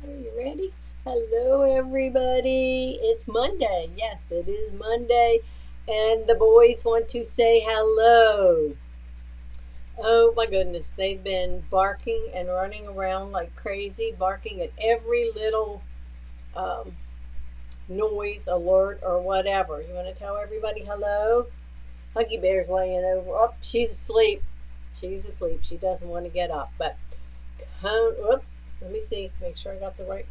Are you ready? Hello, everybody. It's Monday. Yes, it is Monday. And the boys want to say hello. Oh my goodness. They've been barking and running around like crazy, barking at every little um, noise, alert, or whatever. You want to tell everybody hello? Huggy Bear's laying over. Oh, she's asleep. She's asleep. She doesn't want to get up. But, let me see. Make sure I got the right.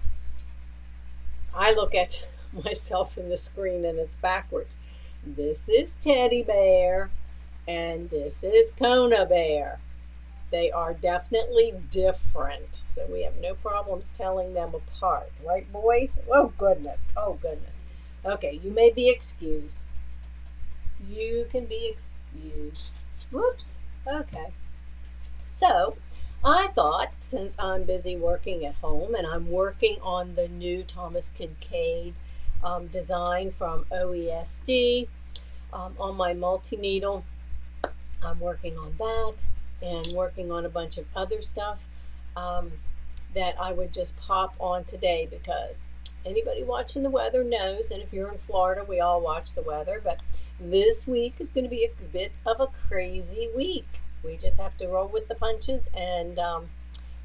I look at myself in the screen and it's backwards. This is Teddy Bear and this is Kona Bear. They are definitely different, so we have no problems telling them apart. Right, boys? Oh, goodness. Oh, goodness. Okay, you may be excused. You can be excused. Whoops. Okay. So, I thought since I'm busy working at home and I'm working on the new Thomas Kincaid design from OESD on my multi needle, I'm working on that and working on a bunch of other stuff um, that I would just pop on today because anybody watching the weather knows, and if you're in Florida, we all watch the weather, but this week is going to be a bit of a crazy week. We just have to roll with the punches and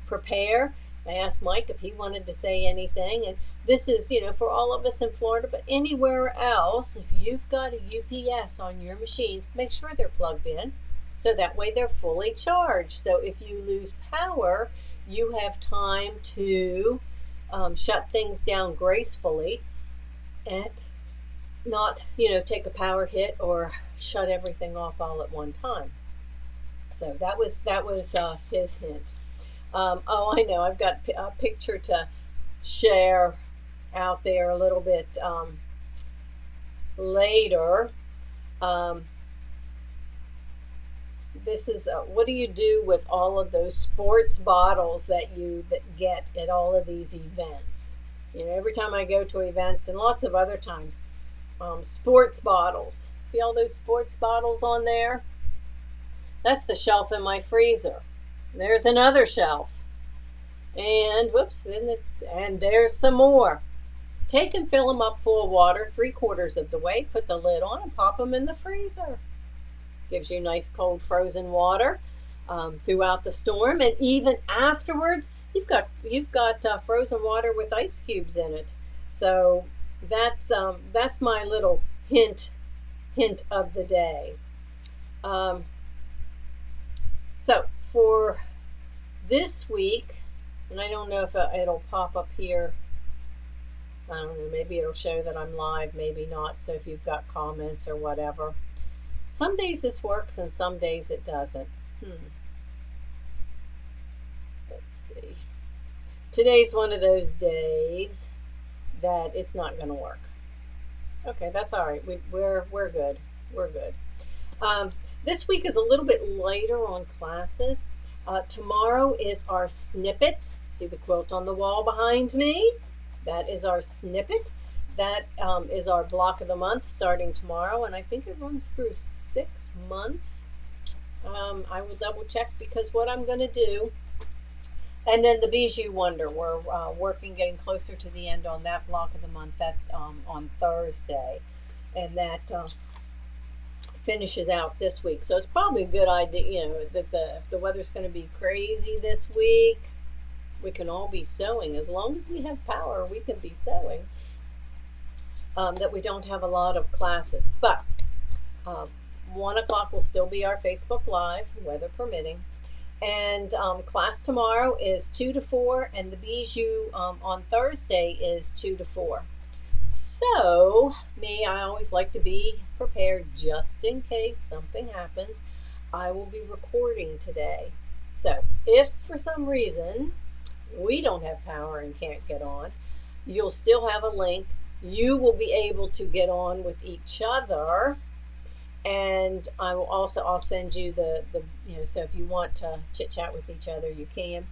prepare. I asked Mike if he wanted to say anything, and this is, for all of us in Florida, but anywhere else, if you've got a UPS on your machines, make sure they're plugged in so that way they're fully charged. So if you lose power, you have time to shut things down gracefully and not, take a power hit or shut everything off all at one time. So that was his hint. Oh, I know. I've got a picture to share out there a little bit later. Um, this is what do you do with all of those sports bottles that get at all of these events? Every time I go to events and lots of other times, sports bottles. See all those sports bottles on there? That's the shelf in my freezer. There's another shelf. And whoops, and there's some more. Take and fill them up full of water 3/4 of the way, put the lid on, and pop them in the freezer. Gives you nice cold frozen water throughout the storm, and even afterwards, you've got frozen water with ice cubes in it. So that's my little hint of the day. Um, so for this week, and I don't know if it'll pop up here. I don't know, maybe it'll show that I'm live, maybe not. So if you've got comments or whatever. Some days this works and some days it doesn't. Let's see. Today's one of those days that it's not going to work. Okay, that's all right. We're good. We're good. This week is a little bit lighter on classes. Tomorrow is our snippets. See the quilt on the wall behind me? That is our snippet. That is our block of the month starting tomorrow, and I think it runs through 6 months. I will double check because what I'm going to do. And then the Bijou Wonder, we're working, getting closer to the end on that block of the month. That's on Thursday, and that finishes out this week. So it's probably a good idea, that if the weather's going to be crazy this week, we can all be sewing. As long as we have power, we can be sewing. That we don't have a lot of classes. But 1 o'clock will still be our Facebook Live, weather permitting. And class tomorrow is 2 to 4, and the Bijou on Thursday is 2 to 4. So, I always like to be prepared just in case something happens. I will be recording today. So, if for some reason we don't have power and can't get on, you'll still have a link. You will be able to get on with each other. And I'll send you the so if you want to chit chat with each other, you can.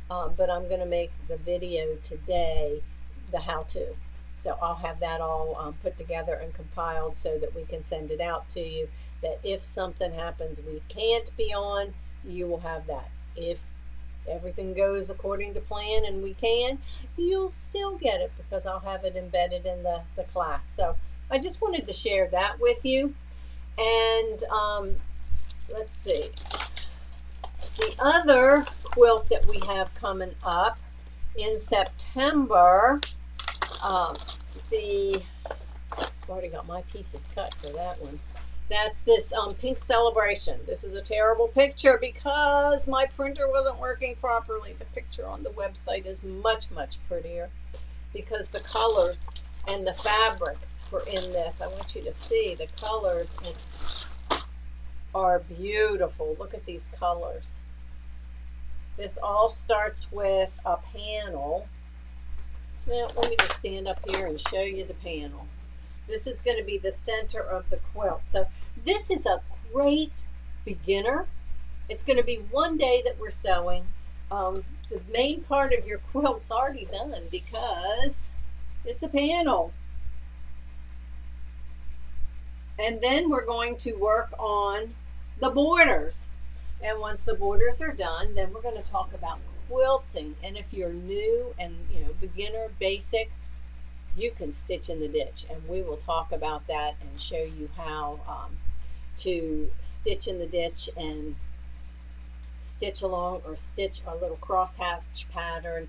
But I'm going to make the video today, the how-to. So I'll have that all put together and compiled so that we can send it out to you. That if something happens, we can't be on, you will have that. If everything goes according to plan and we can, you'll still get it because I'll have it embedded in the class. So I just wanted to share that with you. And let's see. The other quilt that we have coming up in September, I've already got my pieces cut for that one. That's this Pink Celebration. This is a terrible picture because my printer wasn't working properly. The picture on the website is much, much prettier because the colors and the fabrics were in this. I want you to see the colors are beautiful. Look at these colors. This all starts with a panel. Well, let me just stand up here and show you the panel. This is going to be the center of the quilt. So this is a great beginner. It's going to be one day that we're sewing. The main part of your quilt's already done because it's a panel. And then we're going to work on the borders. And once the borders are done, then we're going to talk about quilting. And if you're new and beginner, basic, you can stitch in the ditch, and we will talk about that and show you how to stitch in the ditch and stitch along or stitch a little crosshatch pattern,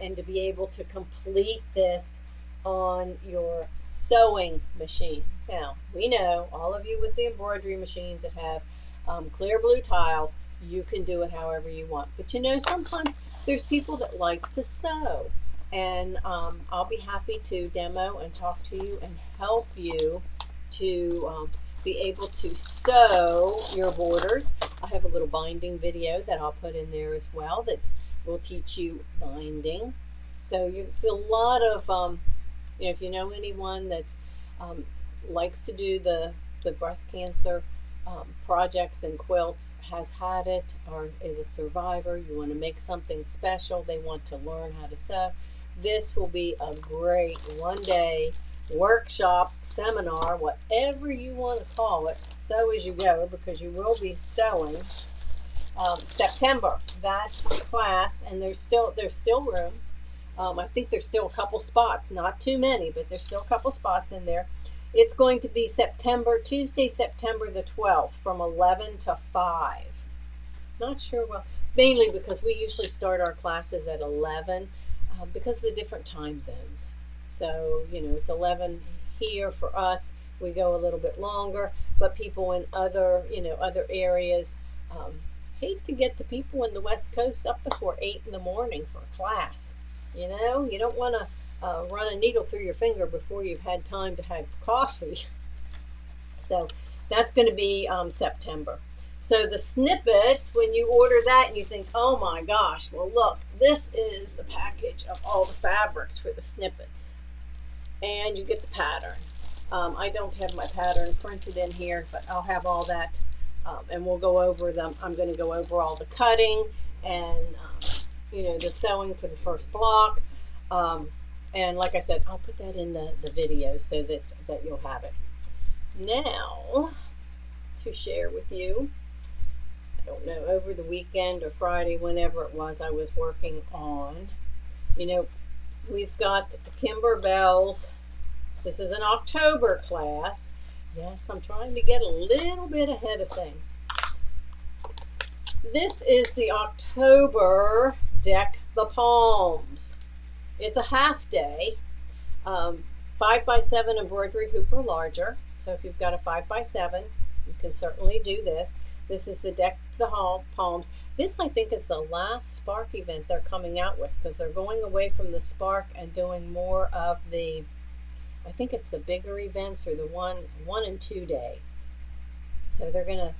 and to be able to complete this on your sewing machine. Now, we know all of you with the embroidery machines that have clear blue tiles, you can do it however you want. But sometimes there's people that like to sew. And I'll be happy to demo and talk to you and help you to be able to sew your borders. I have a little binding video that I'll put in there as well that will teach you binding. So it's a lot of, if you know anyone that likes to do the breast cancer projects and quilts, has had it, or is a survivor, you want to make something special, they want to learn how to sew, this will be a great one-day workshop, seminar, whatever you want to call it. Sew as you go, because you will be sewing September. That class, and there's still room. I think there's still a couple spots, not too many, but there's still a couple spots in there. It's going to be Tuesday, September the 12th, from 11 to 5. Not sure, well, mainly because we usually start our classes at 11. Because of the different time zones. So, it's 11 here for us. We go a little bit longer, but people in other areas, hate to get the people in the West Coast up before 8 in the morning for a class. You don't want to run a needle through your finger before you've had time to have coffee. So that's going to be September. So the snippets, when you order that and you think, oh my gosh, well look, this is the package of all the fabrics for the snippets. And you get the pattern. I don't have my pattern printed in here, but I'll have all that, and we'll go over them. I'm going to go over all the cutting and, the sewing for the first block. And like I said, I'll put that in the video so that you'll have it. Now, to share with you, I don't know, over the weekend or Friday, whenever it was, I was working on, we've got Kimberbell's, this is an October class. Yes, I'm trying to get a little bit ahead of things. This is the October Deck the Palms. It's a half day, 5x7 embroidery hoop or larger. So if you've got a 5x7, you can certainly do this. This is the Deck the Palms. This, I think, is the last Spark event they're coming out with, because they're going away from the Spark and doing more of the, I think it's the bigger events, or the one and 2 day. So they're going to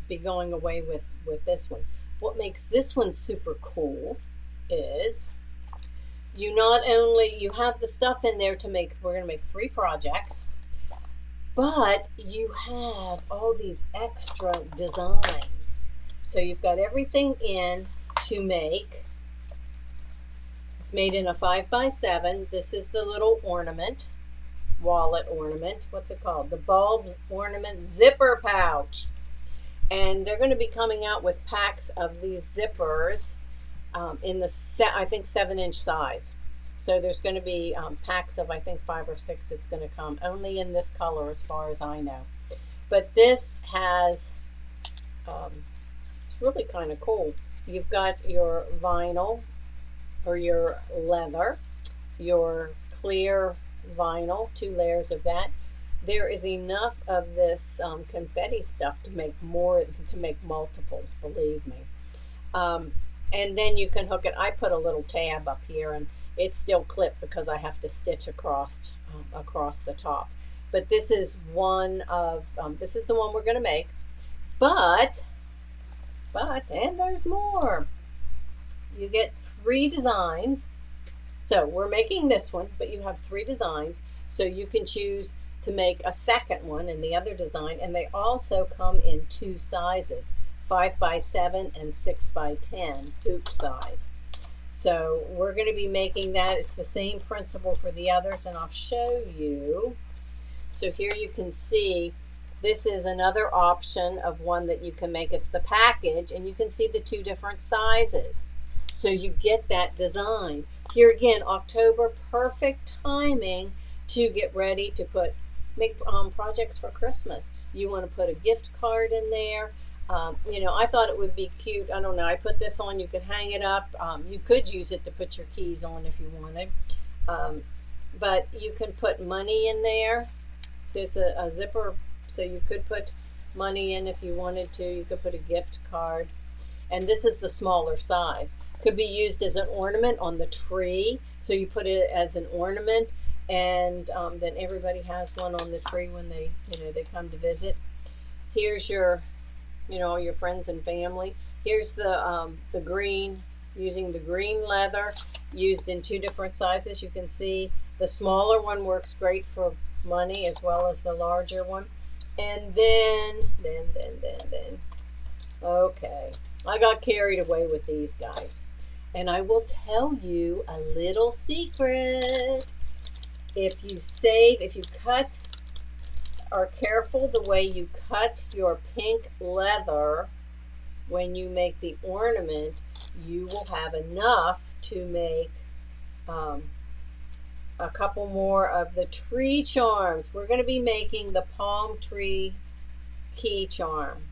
be going away with this one. What makes this one super cool is you have the stuff in there to make, we're going to make 3 projects. But you have all these extra designs. So you've got everything in to make. It's made in a 5x7. This is the little ornament, wallet ornament. What's it called? The bulb ornament zipper pouch. And they're going to be coming out with packs of these zippers in the I think 7-inch size. So there's going to be packs of I think 5 or 6. It's going to come only in this color as far as I know. But this has, it's really kind of cool. You've got your vinyl or your leather, your clear vinyl, 2 layers of that. There is enough of this confetti stuff to make multiples, believe me. And then you can hook it. I put a little tab up here, and it's still clipped because I have to stitch across the top. But this is one of this is the one we're going to make. But and there's more. You get 3 designs. So we're making this one, but you have 3 designs. So you can choose to make a second one in the other design, and they also come in 2 sizes, 5x7 and 6x10 hoop size. So we're going to be making that. It's the same principle for the others, and I'll show you. So here you can see this is another option of one that you can make. It's the package, and you can see the 2 different sizes. So you get that design. Here again, October, perfect timing to get ready to make projects for Christmas. You want to put a gift card in there. You know, I thought it would be cute. I don't know. I put this on. You could hang it up. You could use it to put your keys on if you wanted. But you can put money in there. So it's a zipper. So you could put money in if you wanted to. You could put a gift card. And this is the smaller size. Could be used as an ornament on the tree. So you put it as an ornament, and then everybody has one on the tree when they come to visit. Here's your your friends and family. Here's the green, using the green leather, used in 2 different sizes. You can see the smaller one works great for money as well as the larger one. And then, okay, I got carried away with these guys. And I will tell you a little secret. If you cut, are careful the way you cut your pink leather when you make the ornament, you will have enough to make a couple more of the tree charms. We're going to be making the palm tree key charm.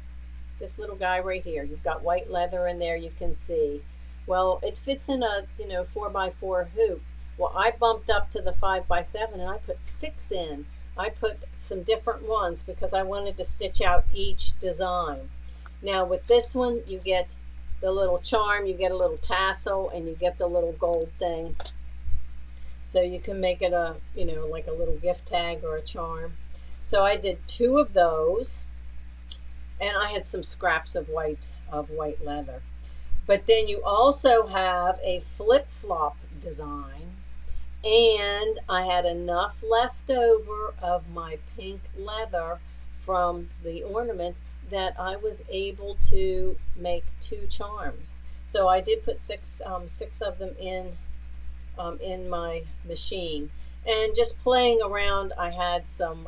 This little guy right here. You've got white leather in there, you can see. Well, it fits in a 4x4 hoop. Well, I bumped up to the 5x7 and I put 6 in. I put some different ones because I wanted to stitch out each design. Now with this one, you get the little charm, you get a little tassel, and you get the little gold thing. So you can make it a, like a little gift tag or a charm. So I did 2 of those, and I had some scraps of white leather. But then you also have a flip-flop design, and I had enough left over of my pink leather from the ornament that I was able to make 2 charms. So I did put 6 of them in my machine, and just playing around, I had some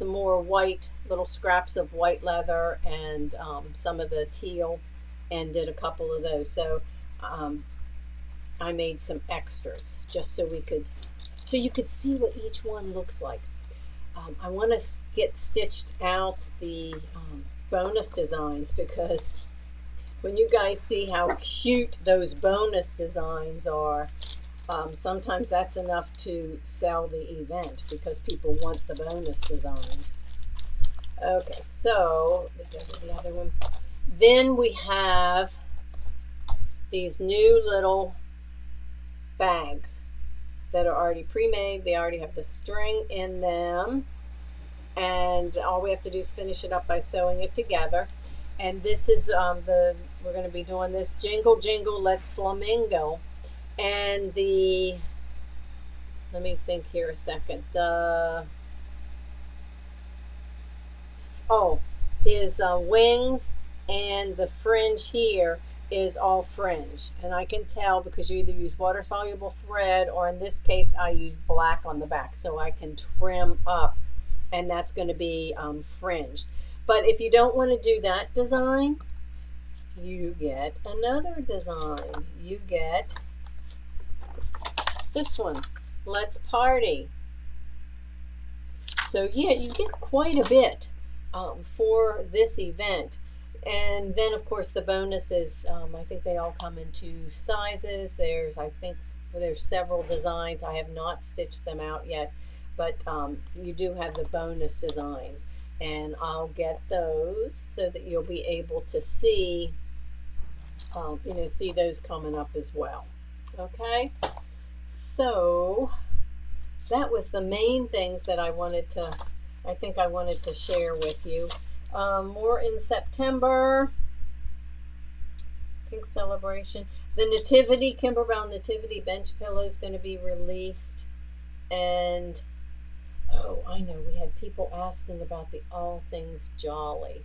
more white, little scraps of white leather, and some of the teal, and did a couple of those. So I made some extras just so you could see what each one looks like. I want to get stitched out the bonus designs, because when you guys see how cute those bonus designs are, sometimes that's enough to sell the event because people want the bonus designs. Okay, so the other one. Then we have these new little bags that are already pre-made. They already have the string in them, and all we have to do is finish it up by sewing it together. And this is we're going to be doing this Jingle Jingle Let's Flamingo, and let me think here a second. His wings and the fringe here is all fringe, and I can tell because you either use water soluble thread, or in this case I use black on the back, so I can trim up, and that's going to be fringed. But if you don't want to do that design, you get another design. You get this one, Let's Party. So yeah, you get quite a bit for this event. And then of course the bonuses, I think they all come in 2 sizes. I think there's several designs. I have not stitched them out yet, but you do have the bonus designs. And I'll get those so that you'll be able to see, see those coming up as well. Okay, so that was the main things that I wanted to share with you. More in September. Pink Celebration. The Nativity, Kimber Brown Nativity bench pillow is going to be released. And, oh, I know, we had people asking about the All Things Jolly.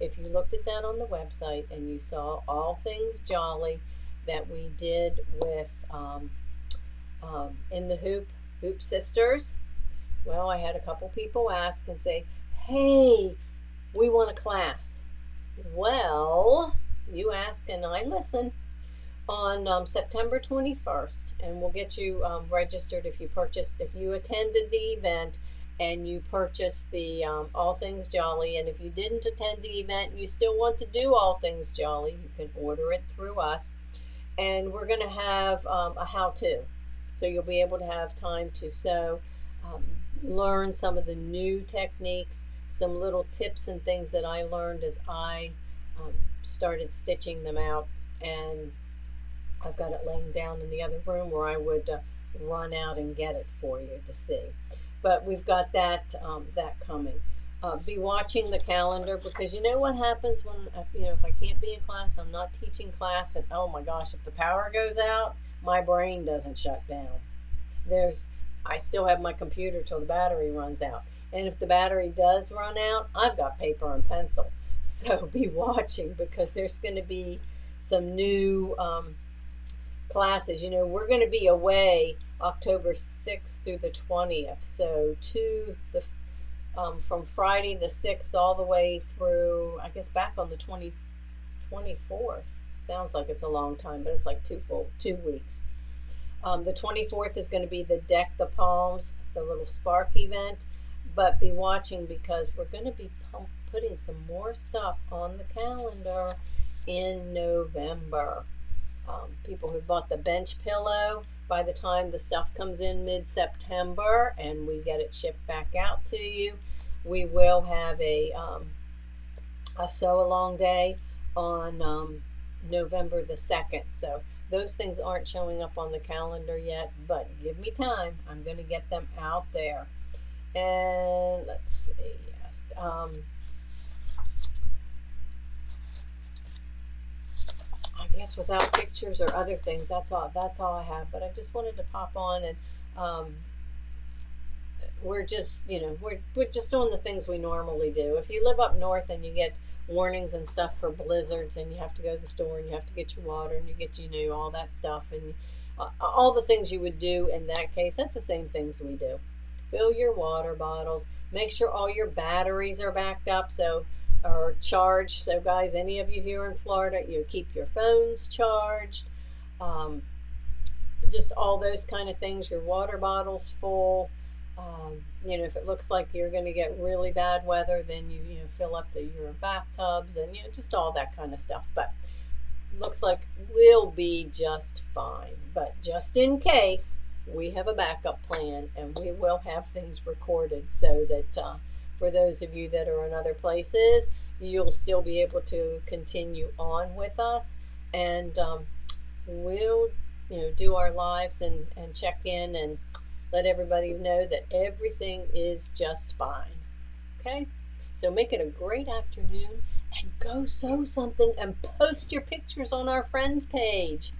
If you looked at that on the website and you saw All Things Jolly that we did with In the Hoop Sisters, well, I had a couple people ask and say, hey, we want a class. Well, you ask and I listen. On September 21st, and we'll get you registered if you attended the event and you purchased the All Things Jolly. And if you didn't attend the event and you still want to do All Things Jolly, you can order it through us. And we're going to have a how-to. So you'll be able to have time to sew, learn some of the new techniques, some little tips and things that I learned as I started stitching them out. And I've got it laying down in the other room where I would run out and get it for you to see. But we've got that coming. Be watching the calendar, because you know what happens when, if I can't be in class, I'm not teaching class, and oh my gosh, if the power goes out, my brain doesn't shut down. I still have my computer till the battery runs out. And if the battery does run out, I've got paper and pencil. So be watching, because there's going to be some new classes. We're going to be away October 6th through the 20th. So from Friday the 6th all the way through, I guess, back on the 24th. Sounds like it's a long time, but it's like 2 weeks. The 24th is going to be the Deck the Palms, the little Spark event. But be watching, because we're going to be putting some more stuff on the calendar in November. People who bought the bench pillow, by the time the stuff comes in mid-September and we get it shipped back out to you, we will have a sew-along day on November the 2nd. So those things aren't showing up on the calendar yet, but give me time. I'm going to get them out there. And let's see, yes. I guess without pictures or other things, that's all I have. But I just wanted to pop on, and we're just we're just doing the things we normally do. If you live up north and you get warnings and stuff for blizzards, and you have to go to the store and you have to get your water and you get all that stuff, and all the things you would do in that case, that's the same things we do. Fill your water bottles. Make sure all your batteries are backed up or charged. So guys, any of you here in Florida, keep your phones charged. Just all those kind of things. Your water bottles full. If it looks like you're going to get really bad weather, then you fill up your bathtubs and just all that kind of stuff. But looks like we'll be just fine. But just in case, we have a backup plan, and we will have things recorded so that for those of you that are in other places, you'll still be able to continue on with us, and we'll do our lives and check in and let everybody know that everything is just fine. Okay, so make it a great afternoon, and go sew something and post your pictures on our friends page.